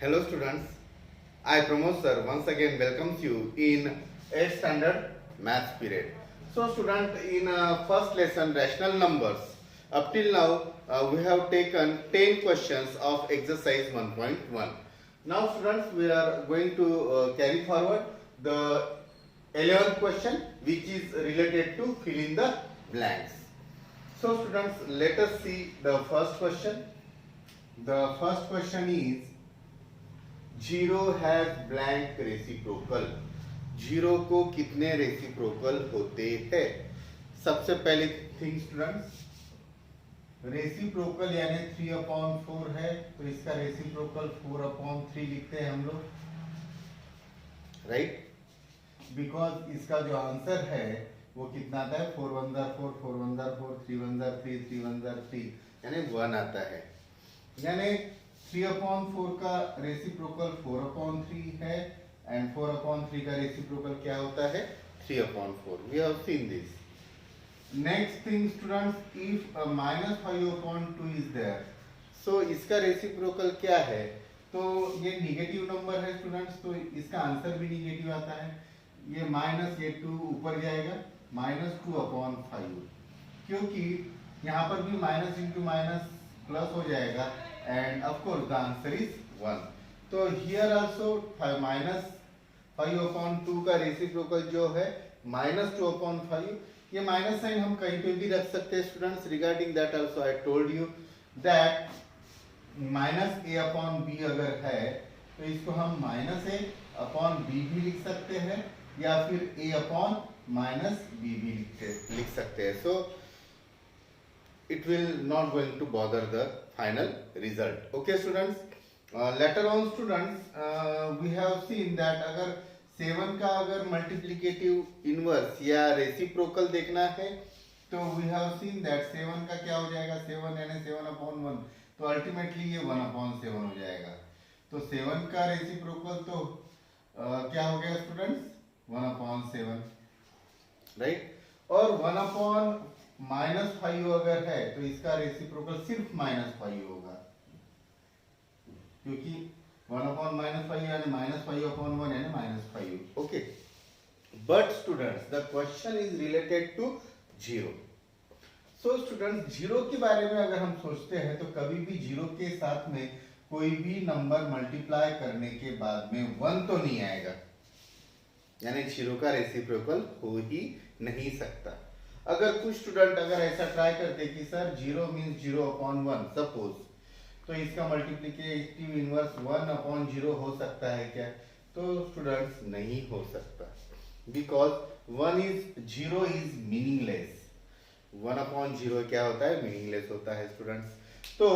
Hello students, I Pramod sir once again welcomes you in 8th standard maths period. So student, in first lesson rational numbers, up till now we have taken 10 questions of exercise 1.1. Now students, we are going to carry forward the 11th question, which is related to fill in the blanks. So students, let us see the first question. The first question is zero has blank reciprocal. Zero को कितने reciprocal होते हैं? सबसे पहली thing students, reciprocal यानी 3/4 है, तो इसका रेसिप्रोकल 4/3 लिखते हैं हम लोग, राइट? बिकॉज इसका जो आंसर है वो कितना आता है? 4 1 4, 4 1 4, 3 1 3, 3 1 3, यानी 1 आता है. यानी 3/4 का रेसिप्रोकल 4/3 है एंड 4/3 का रेसिप्रोकल क्या होता है? 3/4. We have seen this. Next thing students, if -5/2 is there, so इसका रेसिप्रोकल क्या है? तो ये निगेटिव नंबर है स्टूडेंट्स, तो इसका आंसर भी निगेटिव आता है. ये माइनस, ये 2 ऊपर जाएगा, -2/5, क्योंकि यहाँ पर भी माइनस इंटू माइनस प्लस हो जाएगा and of course the answer is 1. तो here also -5/2 का रेसिप्रोकल जो है -2/5. ये माइनस साइन हम कहीं पे भी रख सकते हैं students. Regarding that also I told you that -a/b अगर है तो इसको हम -a/b भी लिख सकते हैं या फिर a/-b भी लिख सकते हैं. सो it will not going to bother the final result. Okay students, later on students we have seen that अगर 7 का अगर मल्टीप्लिकेटिव इनवर्स या रेसिप्रोकल देखना है तो we have seen that 7 का क्या हो जाएगा? 7 यानी 7/1, तो अल्टीमेटली ये 1/7 हो जाएगा. तो 7 का रेसिप्रोकल तो क्या हो गया स्टूडेंट्स? 1/7, राइट? और 1/-5 अगर है तो इसका रेसिप्रोकल सिर्फ -5 होगा, क्योंकि 1/-5 यानी -5/1 यानी -5. Okay, but students the question is related to zero. So students, zero के बारे में अगर हम सोचते हैं तो कभी भी जीरो के साथ में कोई भी नंबर मल्टीप्लाई करने के बाद में 1 तो नहीं आएगा, यानी जीरो का रेसिप्रोकल हो ही नहीं सकता. अगर कुछ स्टूडेंट अगर ऐसा ट्राई करते कि सर 0 मीन्स 0/1 सपोज, तो इसका मल्टीप्लिकेटिव इनवर्स 1/0 हो सकता है क्या? तो स्टूडेंट्स नहीं हो सकता, बिकॉज 0 इज मीनिंगलेस. 1/0 क्या होता है? मीनिंगलेस होता है स्टूडेंट्स. तो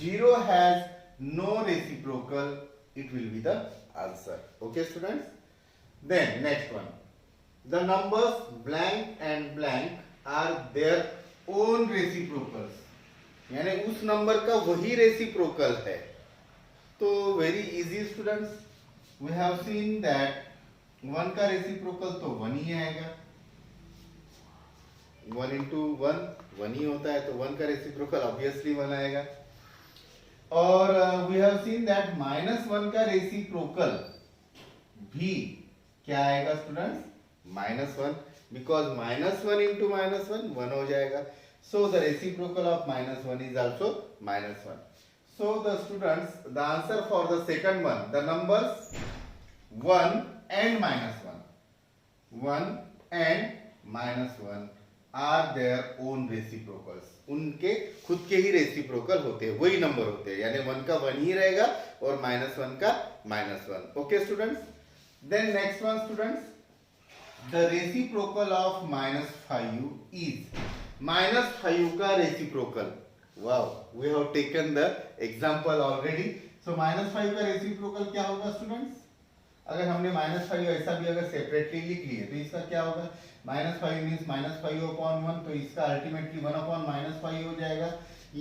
0 has no reciprocal, it will be the answer. Okay students, then next one, the numbers blank and blank are their own reciprocals, यानी उस नंबर का वही रेसिप्रोकल है. तो very easy students, we have seen that 1 का reciprocal तो 1 ही आएगा. 1 into 1 1 ही होता है, तो 1 का रेसिप्रोकल ऑब्वियसली 1 आएगा. और वी हैव सीन दैट -1 का रेसिप्रोकल भी क्या आएगा स्टूडेंट्स? -1, because -1 into -1 1 हो जाएगा. So the reciprocal of -1 is also -1. So the students, the answer for the second one, the numbers 1 and -1, 1 and -1 are their own reciprocals. उनके खुद के ही reciprocal होते हैं, वही नंबर होते हैं, यानी 1 का 1 ही रहेगा और -1 का -1. Okay students, then next one students, the reciprocal of -5 is -5 का reciprocal. wow, we have taken the example already. so -5 का रेसिप्रोकल क्या होगा स्टूडेंट्स? अगर हमने -5 ऐसा भी अगर सेपरेटली लिख लिए तो इसका क्या होगा? -5 मींस -5/1, तो इसका अल्टीमेटली 1/-5 हो जाएगा.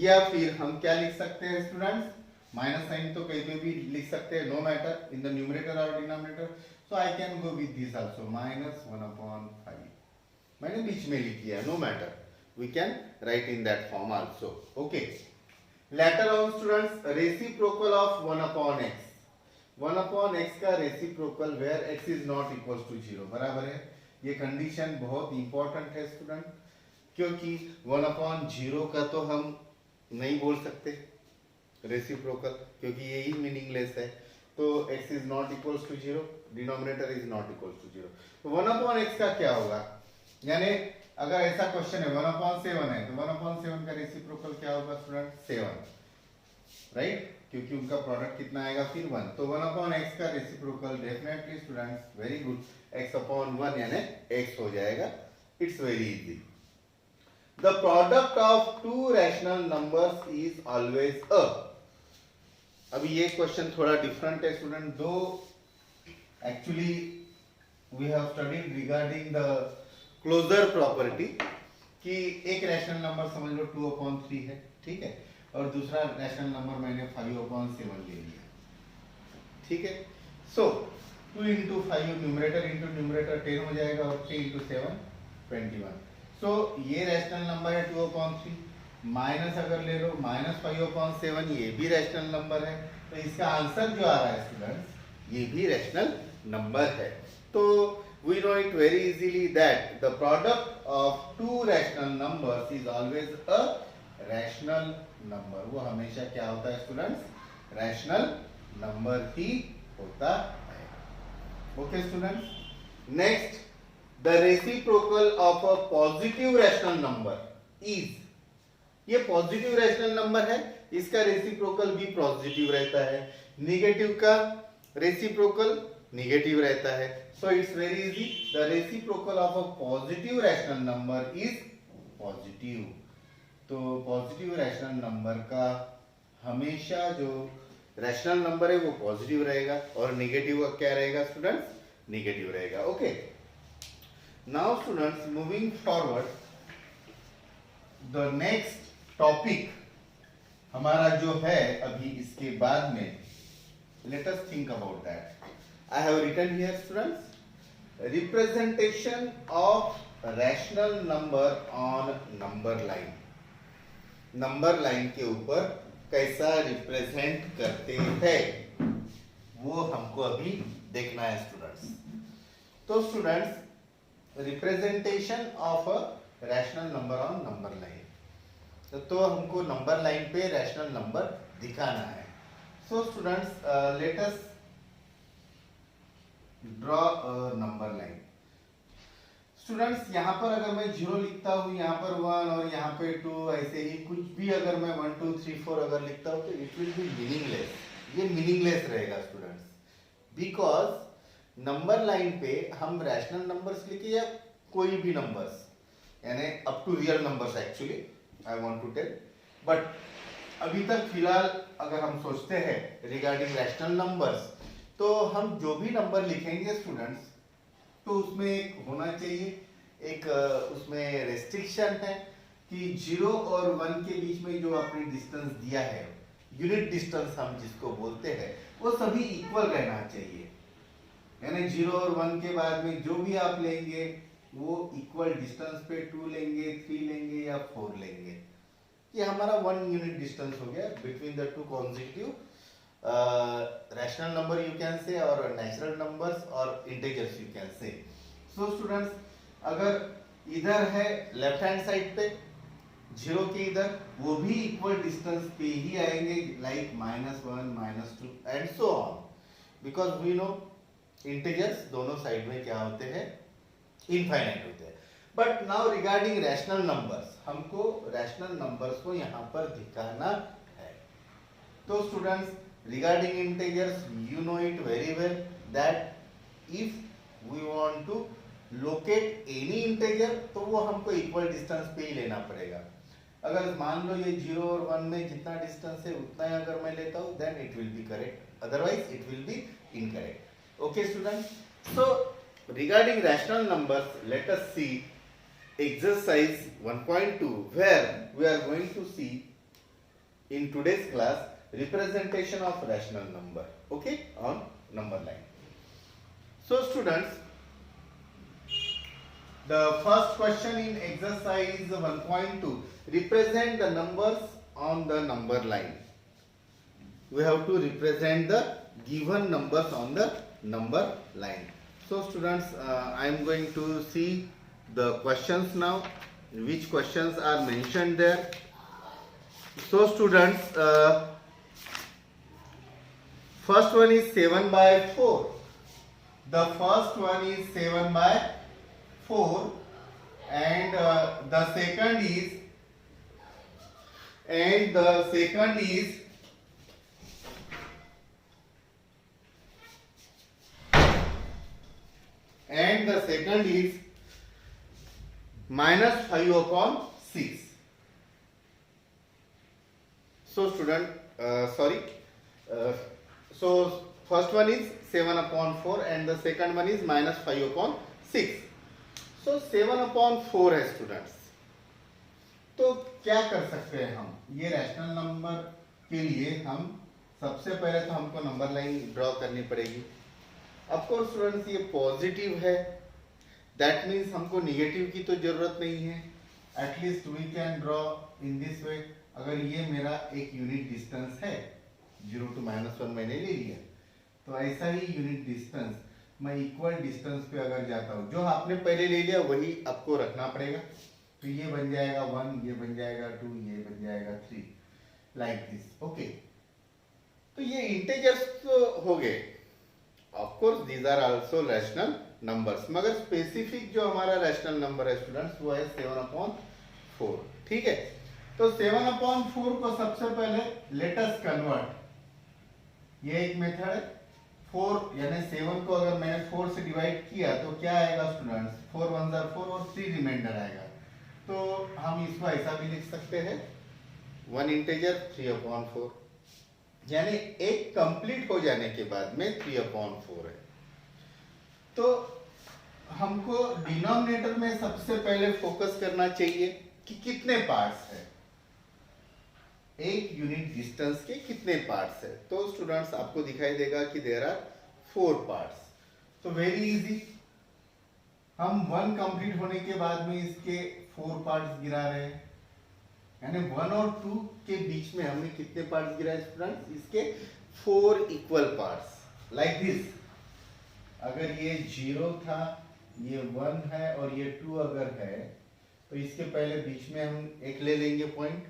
या फिर हम क्या लिख सकते हैं स्टूडेंट्स? माइनस साइन तो कहीं पे भी लिख सकते हैं, no matter in the numerator और denominator. So I can go with this also, -1/5. मैंने बीच में लिख दिया, no matter. We can write in that form also. Okay. Later on students, reciprocal of 1/x. 1/x का reciprocal where x is not equal to 0, बराबर है। ये condition बहुत important है स्टूडेंट, क्योंकि 1/0 का तो हम नहीं बोल सकते रेसिप्रोकल, क्योंकि ये ही मीनिंगलेस है। तो x is not equal to 0, denominator is not equal to 0। तो 1/x का क्या होगा, यानी अगर ऐसा क्वेश्चन है 1/7 है, तो 1/7 का रेसिप्रोकल क्या होगा स्टूडेंट, 7, राइट, क्योंकि उनका प्रोडक्ट कितना आएगा फिर 1। तो 1/x का reciprocal definitely students, very good, x/1 यानी x हो जाएगा। It's very easy. The product of two rational numbers is always a. अभी ये क्वेश्चन थोड़ा डिफरेंट है student, though actually we have studied regarding the closure property, कि एक rational number समझ लो 2/3 है, ठीक है, और दूसरा रैशनल नंबर मैंने 5/7 ले लिया, ठीक है। सो 2 into 5 न्यूमरेटर इंटू न्यूमरेटर 10 हो जाएगा, और 3 into 7 21। सो ये रैशनल नंबर है 2/3, माइनस अगर ले लो -5/7, ये भी रैशनल नंबर है। तो इसका आंसर जो आ रहा है स्टूडेंट्स, ये भी रैशनल नंबर है। तो we know it very easily that the product of two rational numbers is always a rational number। वो हमेशा क्या होता है स्टूडेंट्स, रैशनल नंबर ही होता है। Okay students, next, the reciprocal of a positive rational number is. ये positive rational number है, इसका रेसिप्रोकल भी पॉजिटिव रहता है। नेगेटिव का रेसिप्रोकल नेगेटिव रहता है। सो it's very easy, the reciprocal of a positive rational number is positive. तो पॉजिटिव रैशनल नंबर का हमेशा जो रैशनल नंबर है वो पॉजिटिव रहेगा, और नेगेटिव का क्या रहेगा स्टूडेंट्स, नेगेटिव रहेगा। Okay, now students moving forward, the next topic हमारा जो है अभी इसके बाद में, let us think about that. I have written here students, representation of rational number on number line। Number line के ऊपर कैसा रिप्रेजेंट करते हैं वो हमको अभी देखना है स्टूडेंट्स। तो students, representation of a rational number on number line, तो हमको नंबर लाइन पे रैशनल नंबर दिखाना है। So students, let us draw number line. Students, यहाँ पर अगर मैं 0 लिखता हूँ, यहाँ पर 1 और यहाँ पे 2, ऐसे ही कुछ भी अगर मैं 1 2 3 4 अगर लिखता हूँ, तो इट विल बी मीनिंगलेस। ये मीनिंगलेस रहेगा स्टूडेंट्स, बिकॉज नंबर लाइन पे हम रैशनल नंबर्स लिखे या कोई भी नंबर्स, यानी up to real numbers actually I want to tell, but अभी तक फिलहाल अगर हम सोचते हैं रिगार्डिंग रैशनल नंबर्स, तो हम जो भी नंबर लिखेंगे स्टूडेंट्स, तो उसमें एक होना चाहिए, एक उसमें रेस्ट्रिक्शन है कि 0 और 1 के बीच में जो आपने डिस्टेंस दिया है, यूनिट डिस्टेंस हम जिसको बोलते हैं, वो सभी इक्वल रहना चाहिए। यानी 0 और 1 के बाद में जो भी आप लेंगे वो इक्वल डिस्टेंस पे 2 लेंगे, 3 लेंगे या 4 लेंगे। ये हमारा 1 यूनिट डिस्टेंस हो गया between the two consecutive rational number you can say, or natural numbers or integers you can say। so students, अगर इधर है लेफ्ट हैंड साइड पे 0 के इधर, वो भी इक्वल डिस्टेंस पे ही आएंगे, like -1 -2 and so on, because we know integers दोनों साइड में क्या होते हैं, इनफाइनाइट होते हैं। But now regarding rational numbers, हमको रैशनल नंबर्स को यहाँ पर दिखाना है। तो students, regarding integers, you know it very well that if we want to locate any integer, तो वो हमको equal distance पे ही लेना पड़ेगा। अगर मान लो ये 0 और 1 में जितना डिस्टेंस है उतना ही अगर मैं लेता हूँ, then it will be correct, otherwise it will be incorrect। Okay students, so regarding rational numbers, let us see exercise 1.2, where we are going to see in today's class representation of rational number, okay, on number line। so students, the first question in exercise 1.2, represent the numbers on the number line। we have to represent the given numbers on the number line. So students, I am going to see the questions now, which questions are mentioned there. So students, first one is 7 by 4. The first one is 7 by 4, and the second is minus 5 upon 6. So student, so first one is 7 upon 4 and the second one is minus 5 upon 6. So 7 upon 4 है students. तो क्या कर सकते हैं हम? ये rational number के लिए हम सबसे पहले तो हमको नंबर लाइन ड्रॉ करनी पड़ेगी. ऑफ कोर्स स्टूडेंट्स, ये पॉजिटिव है, दैट मीन्स हमको निगेटिव की तो जरूरत नहीं है. At least we can draw in this way. अगर ये मेरा एक यूनिट डिस्टेंस है, 0 to -1 मैंने ले लिया, तो ऐसा ही यूनिट डिस्टेंस मैं इक्वल डिस्टेंस पे अगर जाता हूँ, जो आपने पहले ले लिया वही आपको रखना पड़ेगा. तो ये बन जाएगा 1, ये बन जाएगा 2, ये बन जाएगा 3, लाइक दिस. ओके, तो ये इंटीजर्स तो हो गए. Of course these are also rational numbers, मगर स्पेसिफिक जो हमारा रैशनल नंबर है स्टूडेंट्स वो है 7 upon 4. ठीक है, तो 7 upon 4 को सबसे पहले लेट अस कन्वर्ट. ये एक मेथड है. 4 यानी 7 को अगर मैंने 4 से डिवाइड किया तो क्या आएगा स्टूडेंट्स? 4 1 जार 4 और 3 रिमाइंडर आएगा. तो हम इसको ऐसा भी लिख सकते हैं, 1 इंटीजर 3 upon 4, यानी एक कंप्लीट हो जाने के बाद में 3 upon 4 है. तो हमको डिनोमिनेटर में सबसे पहले फोकस करना चाहिए कि कितने पार्ट्स है, एक यूनिट डिस्टेंस के कितने पार्ट्स है. तो स्टूडेंट्स आपको दिखाई देगा कि देयर आर 4 पार्ट्स. तो वेरी इजी, हम 1 कंप्लीट होने के बाद में इसके 4 पार्ट्स गिरा रहे हैं, यानी 1 और 2 के बीच में हमने कितने पार्ट्स गिराए स्टूडेंट्स? इसके 4 इक्वल पार्ट्स, लाइक दिस. अगर ये 0 था, ये 1 है और ये 2 अगर है, तो इसके पहले बीच में हम एक ले लेंगे पॉइंट,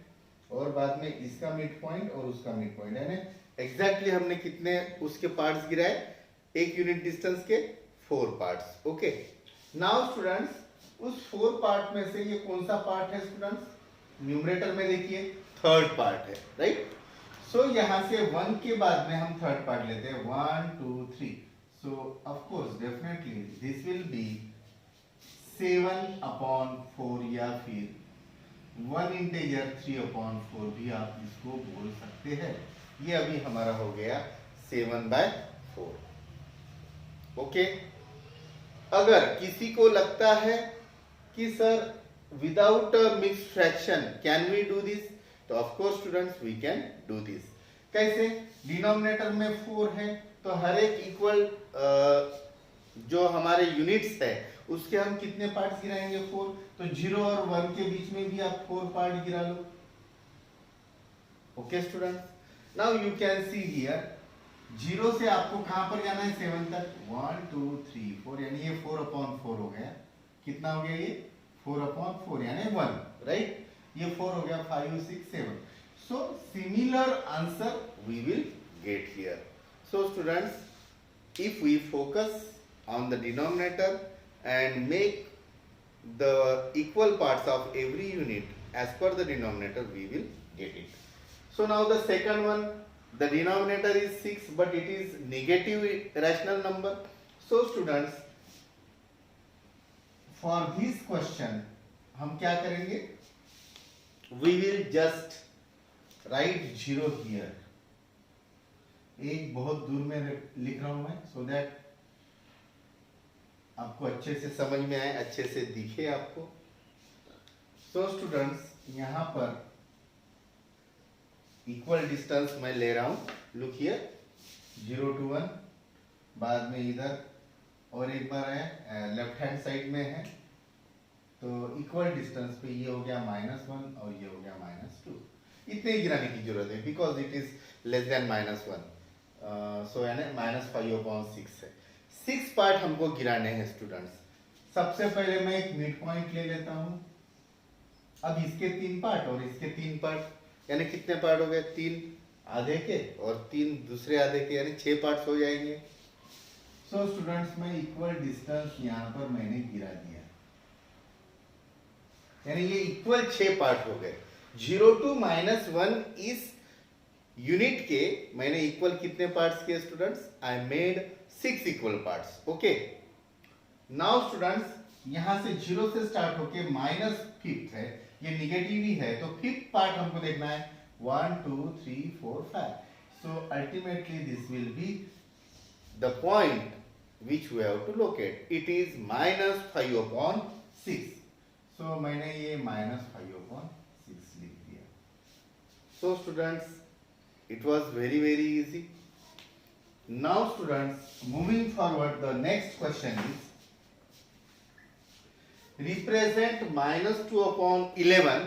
और बाद में इसका मिड पॉइंट और उसका मिड पॉइंट, यानी एग्जैक्टली हमने कितने उसके पार्ट्स गिराए? एक यूनिट डिस्टेंस के 4 पार्ट्स. ओके, नाउ स्टूडेंट्स, उस 4 पार्ट में से ये कौन सा पार्ट है स्टूडेंट्स? न्यूमरेटर में देखिए थर्ड पार्ट है, राइट. सो यहाँ से 1 के बाद में हम थर्ड पार्ट लेते हैं, 1 2 3. सो of course definitely this will be 7 upon 4, या फिर 1 इंटीजर 3 upon 4 भी आप इसको बोल सकते हैं. ये अभी हमारा हो गया 7 by 4. ओके, अगर किसी को लगता है कि sir without mix fraction can we do this, तो of course students we can do this. कैसे? डिनोमिनेटर में 4 है, तो हर एक इक्वल जो हमारे यूनिट्स है उसके हम कितने पार्ट्स गिराएंगे? 4. तो 0 और 1 के बीच में भी आप 4 पार्ट गिरा लो. Okay students, now you can see here, 0 से आपको कहां पर जाना है? 7 तक. 1 2 3 4, यानी ये 4 upon 4 हो गया. कितना हो गया ये? 4 upon 4 यानी 1, राइट. ये 4 हो गया, 5 6 7. So similar answer we will get here. So students, if we focus on the denominator and make the equal parts of every unit as per the denominator, we will get it. So now the second one, the denominator is 6 but it is negative rational number. So students, for this question हम क्या करेंगे? We will just write 0 here. एक बहुत दूर में लिख रहा हूं मैं, so that आपको अच्छे से समझ में आए, अच्छे से दिखे आपको. So students, यहाँ पर इक्वल डिस्टेंस मैं ले रहा हूं. लुक हियर, 0 to 1, बाद में इधर और एक बार है लेफ्ट हैंड साइड में है, तो इक्वल डिस्टेंस पे ये हो गया -1 और ये हो गया -2. इतने ही गिराने की जरूरत है, because it is less than -1, सो यानी -5/6 है। 6 पार्ट हमको गिराने हैं स्टूडेंट्स। सबसे पहले मैं एक मिड पॉइंट ले लेता हूं। अब इसके 3 पार्ट और इसके 3 पार्ट, यानी कितने पार्ट हो गए? 3 आधे के और 3 दूसरे आधे के, यानी 6 पार्ट्स हो जाएंगे। सो स्टूडेंट्स में इक्वल डिस्टेंस यहाँ पर मैंने गिरा दिया, यानी ये इक्वल 6 पार्ट हो गए। 0 to -1 इस यूनिट के मैंने इक्वल कितने पार्ट्स किए students? I made 6 equal parts. Okay, now students यहां से 0 से स्टार्ट होके -5 है, ये निगेटिव ही है, तो 5th पार्ट हमको देखना है। 1 2 3 4 5, so ultimately this will be the point which we have to locate. It is -5/6, so मैंने ये -5/6 लिख दिया। So students, it was very easy. Now students, moving forward, the next question is represent -2/11,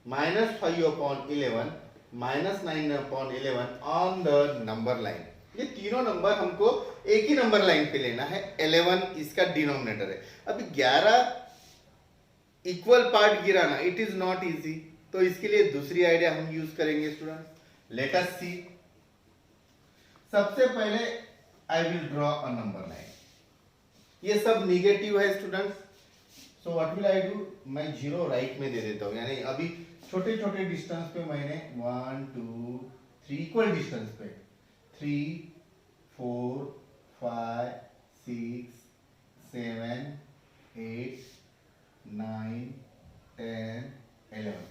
-5/11, -9/11 on the number line. ये तीनों number हमको एक ही number line पे लेना है। 11 इसका डिनोमिनेटर है। अभी 11 इक्वल पार्ट गिराना, इट इज नॉट इजी, तो इसके लिए दूसरी आइडिया हम यूज करेंगे स्टूडेंट। लेट अस सी। सबसे पहले I will draw a number line. ये सब निगेटिव है students, so what will I do? मैं 0 राइट में दे देता हूं, यानी अभी छोटे छोटे डिस्टेंस पे मैंने 1 2 3 इक्वल डिस्टेंस पे 3 4 5 6 7 8 9 10 11,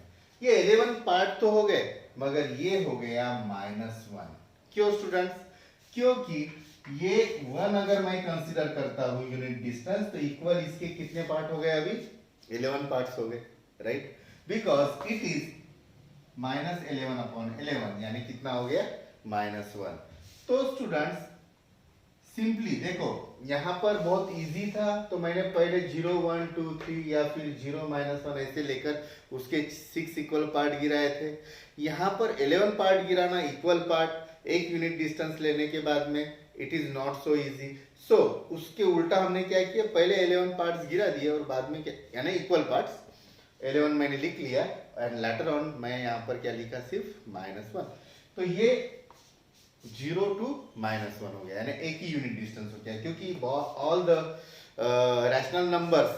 ये 11 पार्ट तो हो गए, मगर ये हो गया -1। क्यों स्टूडेंट्स? क्योंकि ये 1 अगर मैं कंसीडर करता हूं यूनिट डिस्टेंस, तो इक्वल इसके कितने पार्ट हो गए? अभी 11 पार्ट्स हो गए, राइट? बिकॉज इट इज -11/11, यानी कितना हो गया? -1। तो स्टूडेंट्स सिंपली देखो, यहां पर बहुत इजी था, तो मैंने पहले 0 1 2 3 या फिर 0 -1 ऐसे लेकर उसके 6 इक्वल पार्ट गिराए थे। यहां पर 11 पार्ट गिराना, इक्वल पार्ट एक यूनिट डिस्टेंस लेने के बाद में, it is not so easy. So उसके उल्टा हमने क्या किया? पहले 11 पार्ट्स गिरा दिए और बाद में क्या, यानी इक्वल पार्ट्स 11 मैंने लिख लिया, एंड लेटर ऑन मैं यहाँ पर क्या लिखा? सिर्फ -1। तो ये 0 to -1 हो गया, यानी एक ही यूनिट डिस्टेंस हो गया, क्योंकि all the rational numbers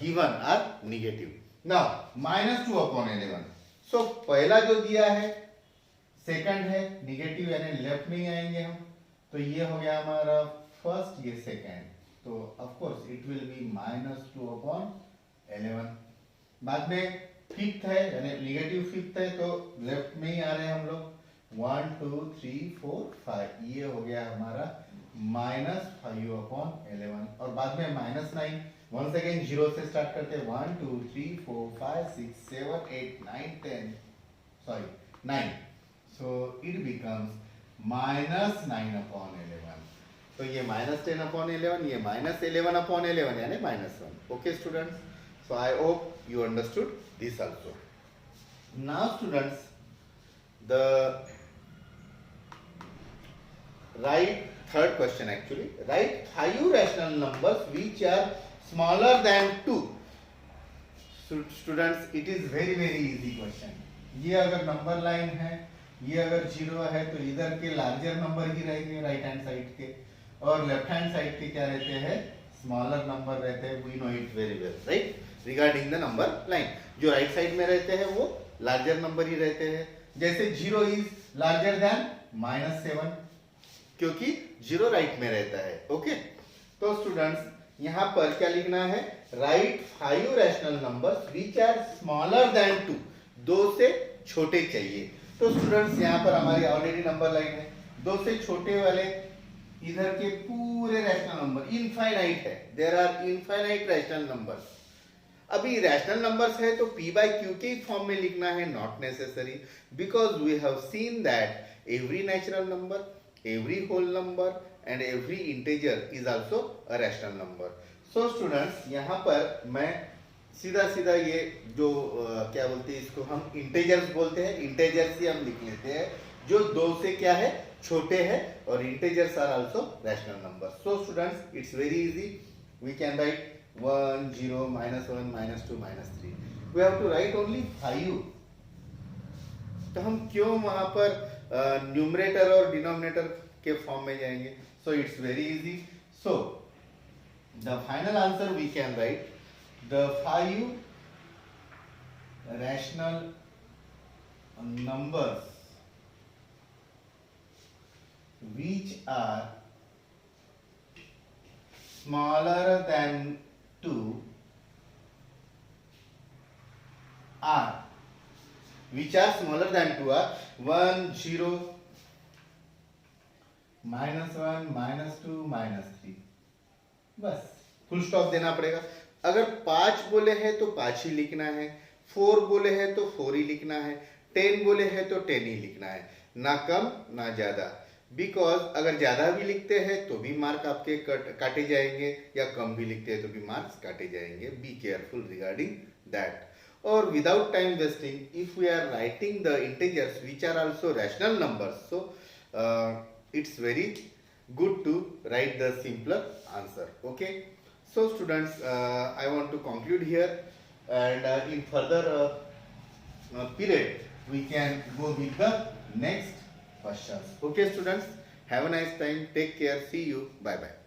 given are negative. Now -2/11, so पहला जो दिया है सेकंड है निगेटिव, यानी लेफ्ट में ही आएंगे हम, तो ये हो गया हमारा फर्स्ट, ये सेकंड, तो of course it will B -2/11। बाद में 5th है, यानी निगेटिव 5th है, तो लेफ्ट में ही आ रहे हैं हम लोग। 1 2 3 4 5, ये हो गया हमारा -5/11, और बाद में -9। वंस अगेन 0 से स्टार्ट करते हैं। 1 2 3 4 5 6 7 8 9 10, सॉरी 9, so it becomes -9/11। तो ये -10/11, ये -11/11, यानी -1। Okay students, so I hope you understood this also. Now students, the write third question actually. Write 5 rational numbers which are smaller than 2. Students, it is very easy question. ये अगर number line है, ये अगर 0 है, तो इधर के larger number ही रहेंगे राइट हैंड साइड के, और लेफ्ट हैंड साइड के क्या रहते हैं? स्मॉलर नंबर रहते हैं। We know it very well, right? Regarding the number line, जो राइट साइड में रहते हैं वो लार्जर नंबर ही रहते हैं। जैसे 0 इज लार्जर देन -7, क्योंकि 0 राइट में रहता है। ओके, तो स्टूडेंट्स यहाँ पर क्या लिखना है? Write 5 rational numbers which are smaller than 2, 2 से छोटे चाहिए। तो स्टूडेंट्स यहाँ पर हमारी ऑलरेडी नंबर लाइन है, 2 से छोटे वाले इधर के पूरे रैशनल नंबर इनफाइनाइट है, there are infinite rational numbers. अभी रैशनल नंबर्स है तो p/q के फॉर्म में लिखना है, not necessary, because we have seen that every natural number, every whole number and every integer is also a rational number. So students यहाँ पर मैं सीधा ये जो क्या बोलते हैं इसको हम इंटीजर्स बोलते हैं, इंटीजर्स ही हम लिख लेते हैं। जो 2 से क्या है, छोटे है, और integers are also rational numbers. So students, it's very easy. We can write 1 0 -1 -2 -3. We have to write only 5. तो हम क्यों वहां पर न्यूमरेटर और डिनोमिनेटर के फॉर्म में जाएंगे? So it's very easy. So the final answer we can write the 5 rational numbers which are smaller than 2 are, which are smaller than 2 are 1 0 -1 -2 -3. बस फुल स्टॉप देना पड़ेगा. अगर 5 बोले हैं तो 5 ही लिखना है, 4 बोले हैं तो 4 ही लिखना है, 10 बोले हैं तो 10 ही लिखना है, ना कम ना ज्यादा. बिकॉज अगर ज्यादा भी लिखते हैं तो भी मार्क आपके काटे जाएंगे, या कम भी लिखते हैं तो भी मार्क्स काटे जाएंगे. Be careful regarding that. Or without time wasting, if we are writing the integers which are also rational numbers, so it's very good to write the simpler answer. Okay, so students, I want to conclude here, and in further period we can go with the next questions. Okay students, have a nice time, take care, see you, bye bye.